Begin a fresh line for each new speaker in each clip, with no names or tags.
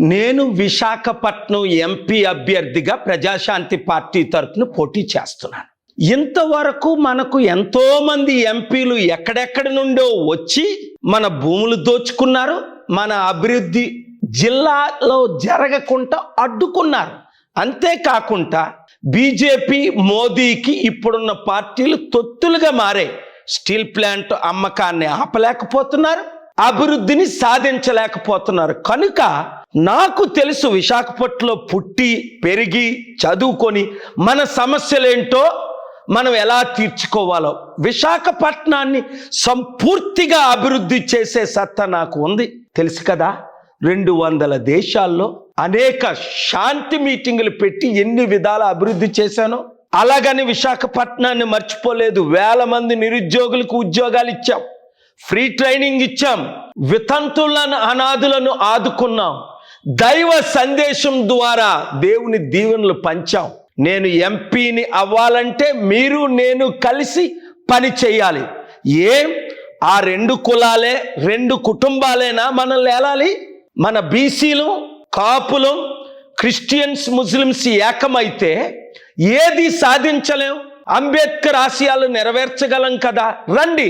నేను విశాఖపట్నం ఎంపీ అభ్యర్థిగా ప్రజాశాంతి పార్టీ తరఫున పోటీ చేస్తున్నాను. ఇంతవరకు మనకు ఎంతో మంది ఎంపీలు ఎక్కడెక్కడి నుండో వచ్చి మన భూములు దోచుకున్నారు, మన అభివృద్ధి జిల్లాలో జరగకుండా అడ్డుకున్నారు. అంతేకాకుండా బీజేపీ మోదీకి ఇప్పుడున్న పార్టీలు తొత్తులుగా మారే స్టీల్ ప్లాంట్ అమ్మకాన్ని ఆపలేకపోతున్నారు, అభివృద్ధిని సాధించలేకపోతున్నారు. కనుక నాకు తెలుసు, విశాఖపట్నంలో పుట్టి పెరిగి చదువుకొని మన సమస్యలేంటో మనం ఎలా తీర్చుకోవాలో, విశాఖపట్నాన్ని సంపూర్తిగా అభివృద్ధి చేసే సత్తా నాకు ఉంది. తెలుసు కదా, 200 దేశాల్లో అనేక శాంతి మీటింగులు పెట్టి ఎన్ని విధాల అభివృద్ధి చేశానో. అలాగని విశాఖపట్నాన్ని మర్చిపోలేదు. 1000 మంది నిరుద్యోగులకు ఉద్యోగాలు ఇచ్చాం, ఫ్రీ ట్రైనింగ్ ఇచ్చాం, వితంతులను అనాథులను ఆదుకున్నాం, దైవ సందేశం ద్వారా దేవుని దీవెనలు పంచాం. నేను ఎంపీని అవ్వాలంటే మీరు నేను కలిసి పని చేయాలి. ఆ 2 కులాలే 2 కుటుంబాలేనా మనల్ని ఏలాలి? మన బీసీలు, కాపులు, క్రిస్టియన్స్, ముస్లిమ్స్ ఏకమైతే ఏది సాధించలేం. అంబేద్కర్ ఆశయాలు నెరవేర్చగలం కదా. రండి,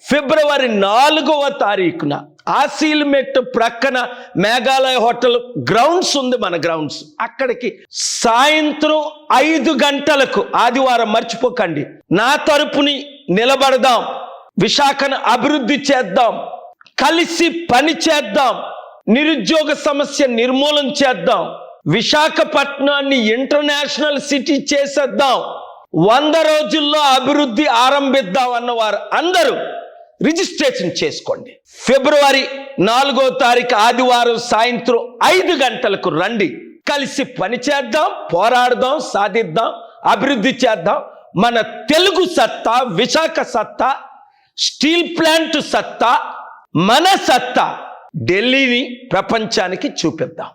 ఫిబ్రవరి 4వ తారీఖున ఆసిల్మెట్ ప్రక్కన మేఘాలయ హోటల్ గ్రౌండ్స్ ఉంది, మన గ్రౌండ్స్. అక్కడికి సాయంత్రం 5 గంటలకు, ఆదివారం మర్చిపోకండి, నా తరపుని నిలబడదాం, విశాఖను అభివృద్ధి చేద్దాం, కలిసి పని చేద్దాం, నిరుద్యోగ సమస్య నిర్మూలన చేద్దాం, విశాఖపట్నాన్ని ఇంటర్నేషనల్ సిటీ చేసేద్దాం, 100 రోజుల్లో అభివృద్ధి ఆరంభిద్దాం అన్నవారు అందరూ రిజిస్ట్రేషన్ చేసుకోండి. ఫిబ్రవరి 4వ తారీఖు ఆదివారం సాయంత్రం 5 గంటలకు రండి, కలిసి పని చేద్దాం, పోరాడదాం, సాధిద్దాం, అభివృద్ధి చేద్దాం. మన తెలుగు సత్తా, విశాఖ సత్తా, స్టీల్ ప్లాంట్ సత్తా, మన సత్తా ఢిల్లీని ప్రపంచానికి చూపిద్దాం.